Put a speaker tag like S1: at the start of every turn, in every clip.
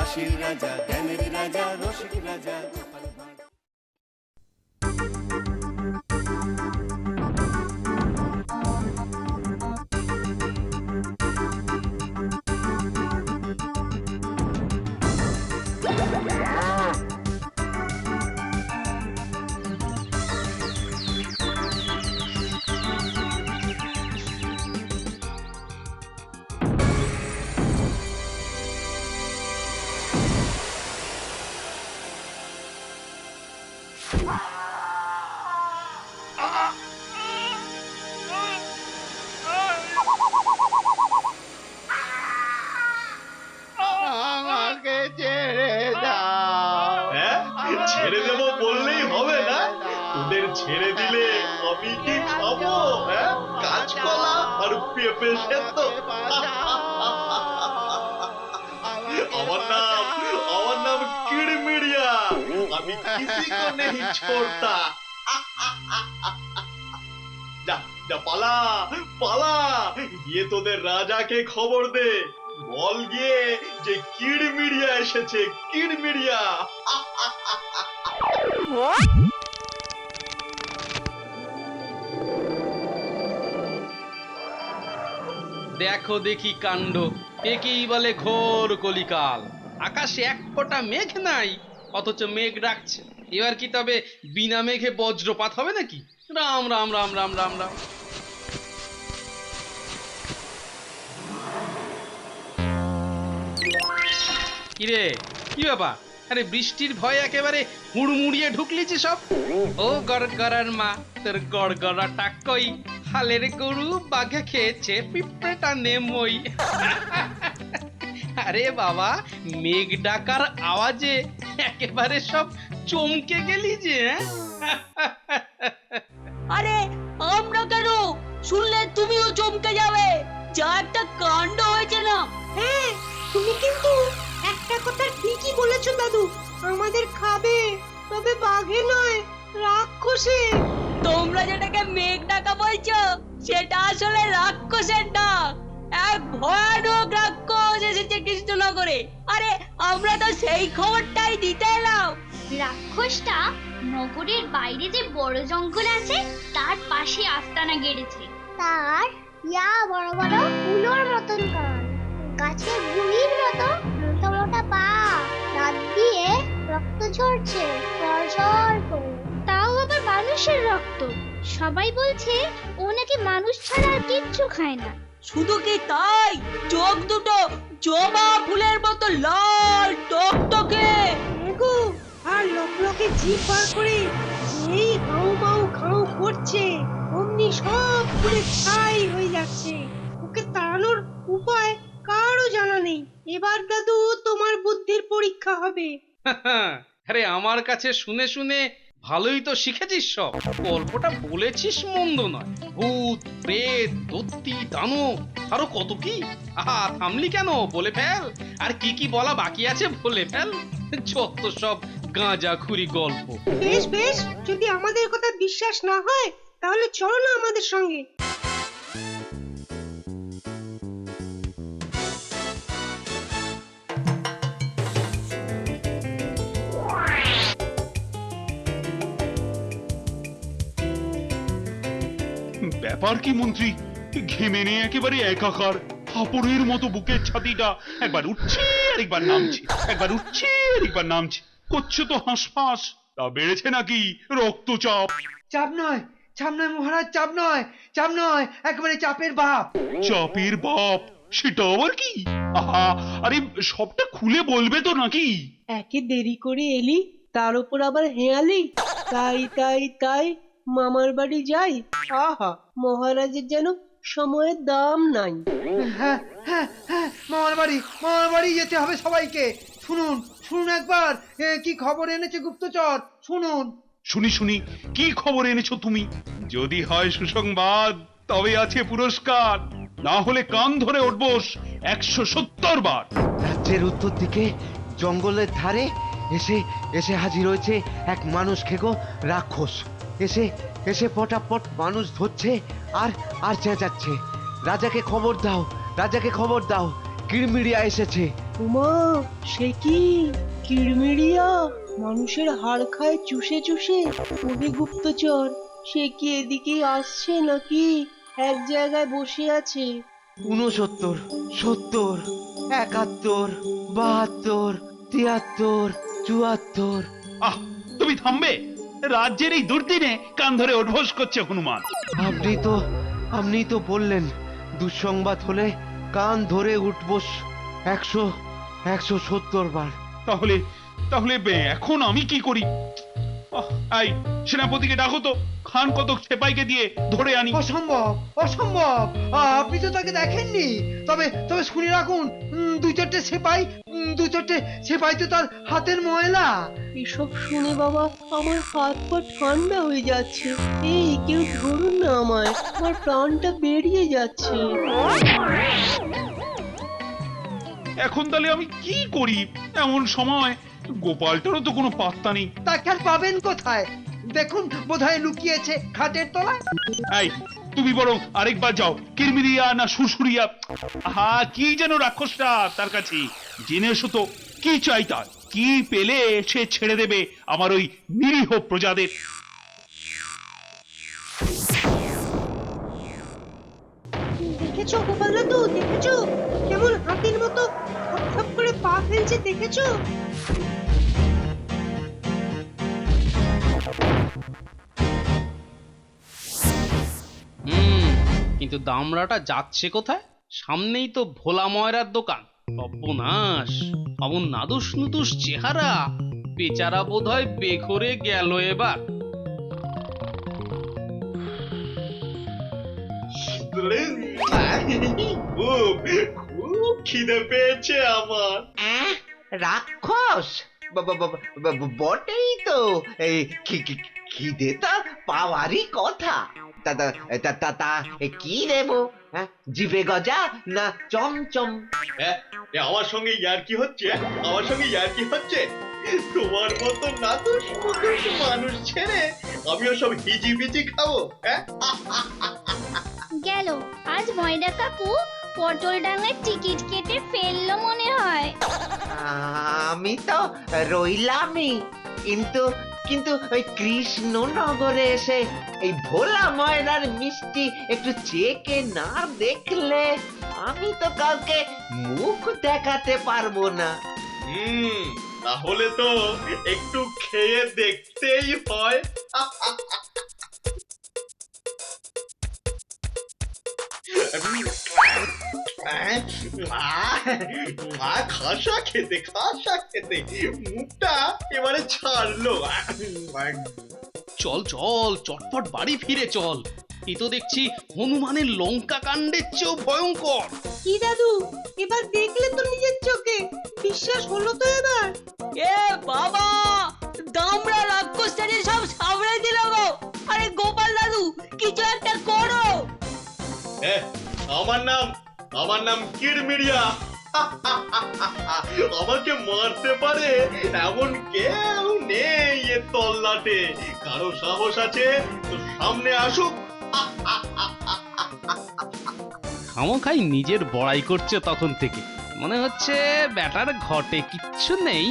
S1: হাসির রাজা, জ্ঞানের রাজা, রসিক রাজা গোপাল ভাঁড়।
S2: আমাকে ছেড়ে দাও।
S3: হ্যাঁ, ছেড়ে দেবো বললেই হবে না? তোদের ছেড়ে দিলে আমি কি খাবো? হ্যাঁ, কাঁচকলা আর পেঁপে সেদ্ধ? আমার নাম কিড়মিড়িয়া। আমি কিসি কো নেহি ছোড়তা। যা যা, পালা পালা, গিয়ে তোদের রাজাকে খবর দে। বল গিয়ে যে কিড়মিড়িয়া এসেছে, কিড়মিড়িয়া।
S4: দেখো দেখি কাণ্ড, একেই বলে ঘোর কলিকাল। আকাশে এক ফোঁটা মেঘ নাই, অথচ মেঘ ডাকছে। এবার কি তবে বিনা মেঘে বজ্রপাত হবে নাকি? রাম রাম রাম রাম রাম রাম। কিরে, কি ব্যাপার? আরে বৃষ্টির ভয়ে একেবারে হুড়মুড়িয়ে ঢুকলিছি সব। ও গড়গড়ার মা, তোর গড়গড়াটা কই? হালের গরু বাঘে খেয়েছে, পিঁপড়েটা নেমই। আরে বাবা, মেঘ ডাকার আওয়াজে একেবারে সব চমকে গেলি যে।
S5: আরে আমরা কেন? শুনলে তুমিও চমকে যাবে। যা একটা কাণ্ড হয়েছে না।
S6: হ্যাঁ, তুমি কিন্তু একটা কথা ঠিকই বলেছো দাদু, আমাদের খাবে, তবে বাঘে নয়, রাক্ষসে।
S5: তোমরা যেটাকে মেঘ ডাকা বলছো, সেটা আসলে রাক্ষসের ডাক। এক ভয়ানক রাক্ষস এসেছে কৃষ্ণনগরে। আরে আমরা তো সেই খবরটাই দিতে এলাম।
S7: রাক্ষসটা নগরের বাইরে যে বড় জঙ্গল আছে তার পাশে আস্তানা গেড়েছে।
S8: তার ইয়া বড় বড় উলোর মতন কান, গাছের গুড়ির মতো মোটা মোটা পা, দাঁত দিয়ে রক্ত ঝরছে ঝরঝর করে। তাও আবার মানুষের রক্ত। সবাই বলছে ও নাকি মানুষ ছাড়া আর কিচ্ছু খায় না।
S5: শুধু কি তাই, চোখ দুটো জবা ফুলের মতো লাল টকটকে।
S6: এগো, আর লোকে জিভ বার করে যেই হাউ মাউ খাউ করছে, অমনি সব পুরে ছাই হয়ে যাচ্ছে। ওকে তাড়ানোর উপায় কারও জানা নেই। এবার দাদু তোমার বুদ্ধির পরীক্ষা হবে।
S4: আরে আমার কাছে শুনে শুনে ভালোই তো শিখেছিস সব। গল্পটা বলেছিস মন্দ নয়। ভূত, প্রেত, দত্তি, দানব, আরো কত কি। আহা, থামলি কেন? বলে ফেল। আর কি কি বলা বাকি আছে বলে ফেল। যত সব গাঁজাখুরি গল্প।
S6: বেশ বেশ, যদি আমাদের কথা বিশ্বাস না হয় তাহলে চলো না আমাদের সঙ্গে।
S9: ব্যাপার কি মন্ত্রী? ঘেমে নিয়ে একেবারে একাকার, হাঁপুড়ের মতো বুকের ছাতিটা একবার উঠছে আর একবার নামছে, একবার উঠছে আর একবার নামছে। করছে তো হাঁসফাঁস। তা বেড়েছে নাকি রক্তচাপ?
S2: চাপ নয়, চাপ নয় মহারাজ, চাপ নয়, চাপ নয়, একেবারে চাপের বাপ।
S9: চাপের বাপ? সেটা আবার কি? আহা, আরে সবটা খুলে বলবে তো নাকি?
S6: একে দেরি করে এলি, তার উপর আবার হেয়ালি। তাই তাই তাই মামার বাড়ি যাই। আহা, মহারাজের যেন সময়ের দাম নাই।
S2: হ্যাঁ হ্যাঁ হ্যাঁ, মামার বাড়ি যেতে হবে সবাইকে। শুনুন শুনুন একবার, কি খবর এনেছে গুপ্তচর, শুনুন।
S9: শুনি শুনি, কি খবর এনেছো তুমি? যদি হয় সুসংবাদ তবে আছে পুরস্কার, না হলে কান ধরে উঠবোস 170 বার।
S10: রাজ্যের উত্তর দিকে জঙ্গলের ধারে এসে এসে হাজির হয়েছে এক মানুষ খেকো রাক্ষস। এসে এসে পটাপট মানুষ ধরছে আর আর চেঁচাচ্ছে, রাজাকে খবর দাও, রাজাকে খবর দাও, কিড়মিড়িয়া এসেছে,
S6: উমা, সে কি কিরমিরিয়া মানুষের হাড় খায় চুষে চুষে? ওহে গুপ্তচর, সে কি এদিকেই আসছে নাকি এক জায়গায় বসে আছে?
S10: 69, 70, 71, 72, 73, 74।
S9: আহ, তুমি থামবে? রাজ্যের এই দুর্দিনে কান ধরে ওঠবোস করছে হনুমান।
S10: আপনি তো বললেন দুঃসংবাদ হলে কান ধরে উঠবোস 170 বার।
S9: তাহলে তাহলে এখন আমি কি করি? এই সেনাপতিকে ডাকো তো, খান কতক সেপাইকে দিয়ে ধরে আনি।
S2: অসম্ভব, অসম্ভব। আপনি তো তাকে দেখেননি। তবে তবে শুনে রাখুন, দুই চারটে সেপাই তো তার হাতের ময়লা।
S6: এসব শুনে বাবা আমার হাত পা ঠান্ডা হয়ে যাচ্ছে। এই কেউ ধরুন না আমায়, আমার প্রাণটা বেরিয়ে যাচ্ছে।
S9: এখন তাহলে আমি কি করি? এমন সময় গোপালটারও তো কোনো পাত্তা নেই।
S2: তাকে আর পাবেন কোথায়? দেখুন, বোধহয় লুকিয়েছে খাটের তলায়।
S9: এই তুমি বরং আরেকবার যাও, কিরমিরিয়া না সুরসুরিয়া, কি যেন রাক্ষসটা, তার কাছে জেনে এসো তো কি চাই তার। কি পেলে সে ছেড়ে দেবে আমার ওই নিরীহ প্রজাদের?
S6: দেখেছো গোপাল দাদু, দেখেছো কেমন হাতির মতো খপ করে পা ফেলছে? দেখেছো?
S4: কিন্তু দামড়াটা যাচ্ছে কোথায়? সামনেই তো ভোলা ময়রার দোকান। সর্বনাশ, অমন নাদুস নুদুস চেহারা, বেচারা বোধহয় বেঘরে গেল এবার।
S3: খুব খুব খিদে পেয়েছে আমার।
S10: রাক্ষস বটেই তো। এই খিদে তা পাওয়ারই কথা। তা কি দেবো? জিভে গজা না চমচম?
S3: আমার সঙ্গে ইয়ার্কি হচ্ছে? আমার সঙ্গে ইয়ার্কি হচ্ছে? তোমার মতো নাদুস নুদুস মানুষ ছেড়ে আমিও সব হিজিবিজি খাবো?
S7: গেল আজ ময়দা কাকু পটল ডাঙায় টিকিট কেটে ফেললো মনে হয়।
S10: আমি তো রইলামই, কিন্তু কিন্তু ওই কৃষ্ণনগরে এসে এই ভোলা ময়রার মিষ্টি একটু চেকে না দেখলে আমি তো কাউকে মুখ দেখাতে পারবো না।
S3: তাহলে তো একটু খেয়ে দেখতেই হয়। খাসা খেতে মুখটা এবারে ছাড়লো।
S4: চল চল, চটপট বাড়ি ফিরে চল। এ তো দেখছি হনুমানের লঙ্কা কাণ্ডের চেয়েও ভয়ঙ্কর।
S6: কি দাদু, এবার দেখলে তো নিজের চোখে? বিশ্বাস হলো তো এবার?
S5: এ বাবা, দামড়া রাক্ষসটাকে সব সামনে দিল গো। আরে গোপাল দাদু, কিছু একটা করো।
S3: আমার নাম কিরমিরিয়া। আমাকে মারতে পারে এমন কেউ নেই এ তল্লাটে। কারো সাহস আছে তো সামনে আসুক।
S4: খামোখাই নিজের বড়াই করছে তখন থেকে। মনে হচ্ছে ব্যাটার ঘটে কিচ্ছু নেই।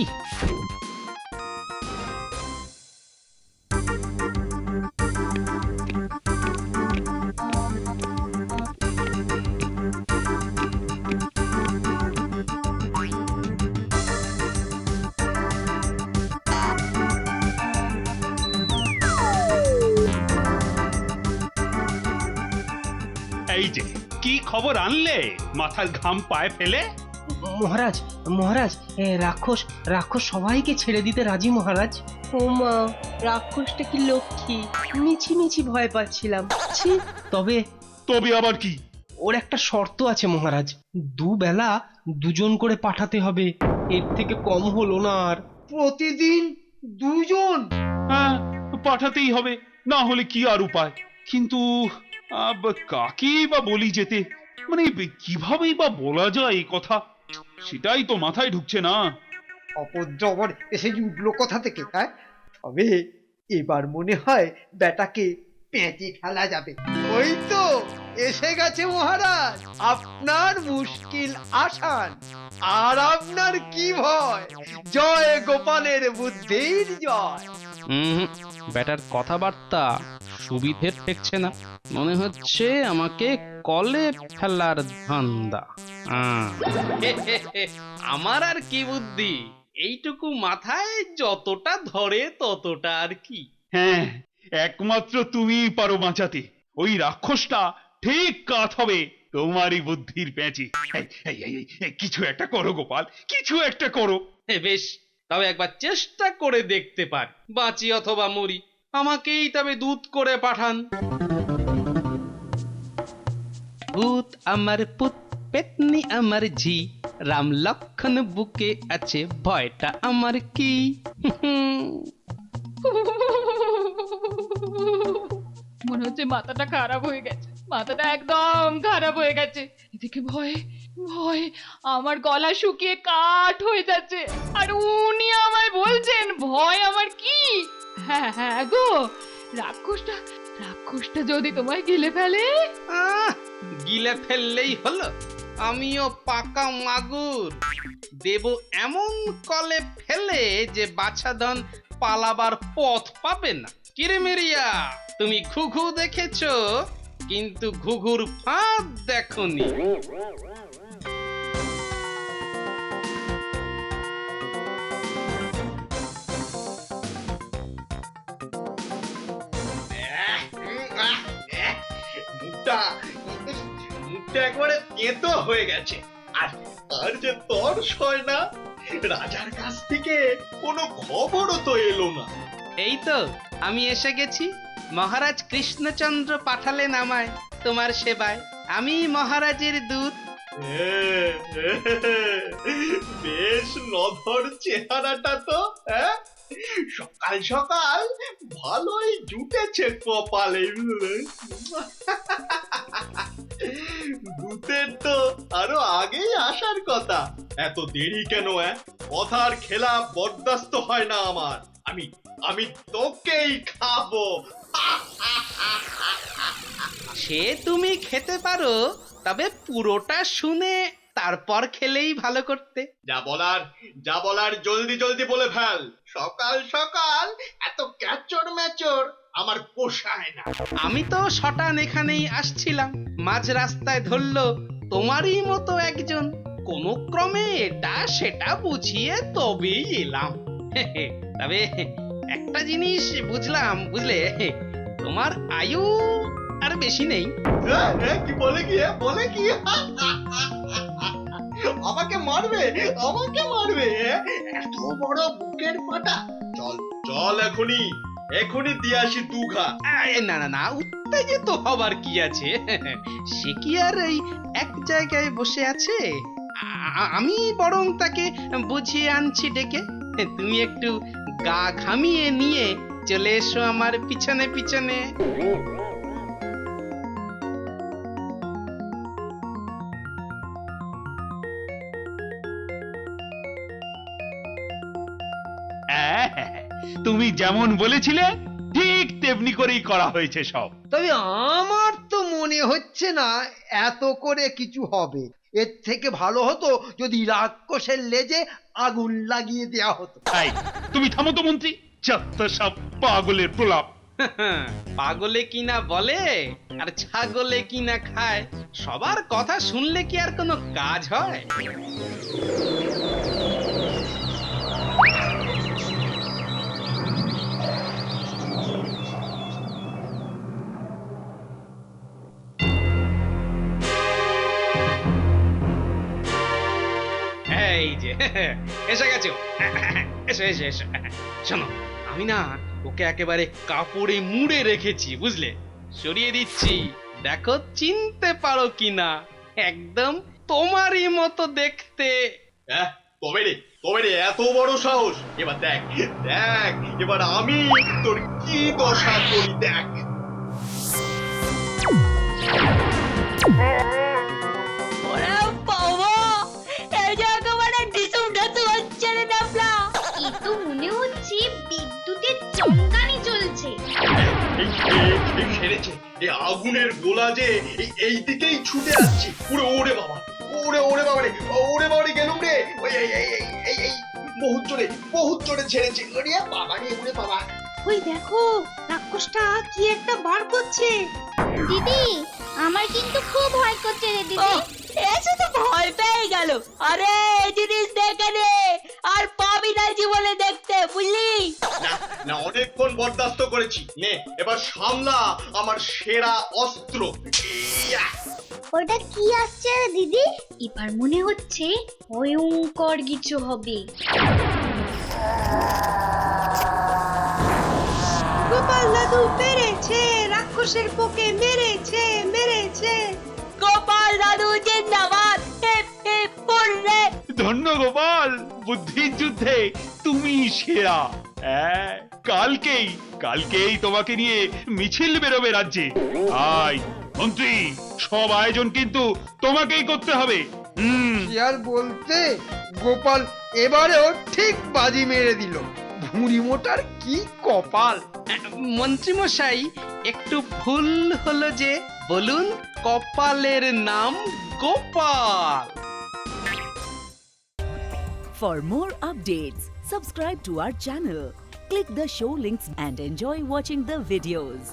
S9: এই যে কি খবর আনলে মাথার ঘাম পায়ে ফেলে?
S6: মহারাজ, মহারাজ, রাক্ষস সবাইকে ছেড়ে দিতে রাজি মহারাজ। ও মা, রাক্ষসটা কি লক্ষ্মী! মিছি ভয় পাচ্ছিলাম। ছি,
S9: তবে আবার কি?
S6: ওর একটা শর্ত আছে মহারাজ, দুবেলা দুজন করে পাঠাতে হবে, এর থেকে কম হলো না আর।
S2: প্রতিদিন দুজন?
S9: হ্যাঁ, পাঠাতেই হবে, না হলে কি আর উপায়। কিন্তু কাকেই বা বলি যেতে, মানে কিভাবেই বা বলা যায় এই কথা, সেটাই তো মাথায় ঢুকছে না।
S2: অপদ্রবর এসে উঠলো কোথা থেকে? তবে এবার মনে হয় বেটাকে পেঁচে ফেলা যাবে। ওই তো এসে গেছে মহারাজ, আপনার মুশকিল আসান। আর আপনার কি ভয়? জয় গোপালের বুদ্ধির জয়।
S4: ব্যাটার কথাবার্তা সুবিধের ঠেকছে না, মনে হচ্ছে আমাকে কলে ফেলার ধান্দা। আমার আর কি বুদ্ধি, এইটুকু মাথায় যতটা ধরে ততটা আর কি।
S9: হ্যাঁ, একমাত্র তুমিই পারো বাঁচাতে। ওই রাক্ষসটা ঠিক কাত হবে তোমারই বুদ্ধির প্যাঁচে। কিছু একটা করো গোপাল, কিছু একটা করো।
S4: বেশ, তবে একবার চেষ্টা করে দেখতে পার, বাঁচি অথবা মরি। আমাকেই তবে দূত করে পাঠান। ভূত আমার পুত, পেতনি আমার ঝি, রাম লক্ষণ বুকে আছে, ভয়টা আমার কি?
S11: মনে হচ্ছে মাথাটা খারাপ হয়ে গেছে, মাথাটা একদম খারাপ হয়ে গেছে। এদিকে ভয়ে ভয়ে আমার গলা শুকিয়ে কাঠ হয়ে যাচ্ছে, আর উনি আমায় বলছেন ভয় আমার কি? হ্যাঁ হ্যাঁ গো, রাক্ষসটা যদি তোমায় গিলে ফেলে?
S4: গিলে ফেললেই হলো, আমিও পাকা মাগুর, দেব এমন কলে ফেলে যে বাছাধন পালাবার পথ পাবে না। কিরেমিরিয়া, তুমি ঘুঘু দেখেছো, কিন্তু ঘুঘুর ফাঁদ দেখোনি।
S3: মুখটা একবারে তেতো হয়ে গেছে, আর আর যে তর্স হয় না। রাজার কাছ থেকে কোনো খবরও তো এলো না।
S4: এই তো আমি এসে গেছি। মহারাজ কৃষ্ণচন্দ্র পাঠালেন আমায় তোমার সেবায়। আমি মহারাজের দূত।
S3: বেশ নধর চেহারাটা তো, হ্যাঁ? সকাল সকাল ভালোই জুটেছে কপালে। দূতের তো আরো আগেই আসার কথা, এত দেরি কেন? কথার খেলাপ বরদাস্ত হয় না আমার। আমি তোকেই খাবো।
S4: সে তুমি খেতে পারো, তবে পুরোটা শুনে তারপর খেলেই ভালো করতে।
S3: যা বলার জলদি জলদি বলে ফেল। সকাল সকাল এত ক্যাচর ম্যাচর আমার পোষায় না।
S4: আমি তো শটান এখানেই আসছিলাম, মাঝ রাস্তায় ধরলো তোমারই মতো একজন। কোনো ক্রমে এটা সেটা বুঝিয়ে তবেই এলাম। তবে একটা জিনিস বুঝলাম, বুঝলে, তোমার আয়ু আর বেশি নেই।
S3: কি বলে কি আমাকে মারবে এত বড় বুকের পাটা। চল এখনই দিয়ে আসি দুঘা।
S4: না না না, উত্তেজিত হবার কি আছে? সে কি আর এই এক জায়গায় বসে আছে? আমি বরং তাকে বুঝিয়ে আনছি ডেকে। তুমি একটু গা ঘামিয়ে নিয়ে চলে এসো আমার পিছনে পিছনে।
S9: তুমি যেমন বলেছিলে ঠিক তেমনি করেই করা হয়েছে সব।
S2: তবে আমার তো মনে হচ্ছে না এত করে কিছু হবে। এর থেকে ভালো হতো যদি রাক্ষসের লেজে আগুন লাগিয়ে দেয়া হতো।
S9: তাই তুমি থামো তো মন্ত্রী, যত সব পাগলের প্রলাপ।
S4: পাগলে কিনা বলে আর ছাগলে কিনা খায়, সবার কথা শুনলে কি আর কোনো কাজ হয়? এই যে এসে গেছো, এসো। শোনো, আমি না ওকে একেবারে কাপড়ে মুড়ে রেখেছি, বুঝলে? সরিয়ে দিচ্ছি, দেখো চিনতে পারো কিনা। একদম তোমারই মতো দেখতে।
S3: তবে রে এত বড় সাহস! এবার দেখ এবার আমি তোর কি দশা করি, দেখ।
S5: ওরে বাবা, এই যে একেবারে ঢিসুম ঢাসু হচ্ছে রে ডাবলা।
S7: এ তো মনে হচ্ছে বিদ্যুতের চমকানি চলছে।
S3: সেরেছে, এই আগুনের গোলা যে এই দিকেই ছুটে আসছে। ওরে বাবা, ওরে বাবারে গেলুম রে। ওই এই বহুত জোরে ছেড়েছে। ওরে বাবা।
S6: ওই দেখো রাক্ষসটা কি একটা বার করছে।
S7: দিদি আমার কিন্তু খুব ভয় করছে রে দিদি।
S5: এসে তো ভয় পেয়ে গেল। আরে এই জিনিস দেখে নে, আর পাবি না জীবনে দেখতে, বুঝলি?
S3: না অনেকক্ষণ বরদাস্ত করেছি, নে এবার সামলা আমার সেরা অস্ত্র। ইয়া!
S8: ওটা কি আসছে রে দিদি?
S7: এবার মনে হচ্ছে ভয়ঙ্কর কিছু হবে।
S6: গোপাল দাদু পেরেছে, রাক্ষসের পোকে মেরেছে।
S5: গোপাল দাদু জিন্দাবাদ। Hip hip hooray.
S9: ধন্য গোপাল, বুদ্ধির যুদ্ধে তুমি সেরা। কালকেই তোমাকে নিয়ে মিছিল বেরোবে রাজ্যে। আয় মন্ত্রী, সব আয়োজন কিন্তু তোমাকেই করতে হবে।
S2: কি আর বলতে, গোপাল এবারেও ঠিক বাজি মেরে দিল। ভুঁড়ি মোটার কি কপাল।
S4: মন্ত্রী মশাই, একটু ভুল হলো যে, বলুন কপালের নাম Gopal.
S12: For more updates, subscribe to our channel, click the show links and enjoy watching the videos.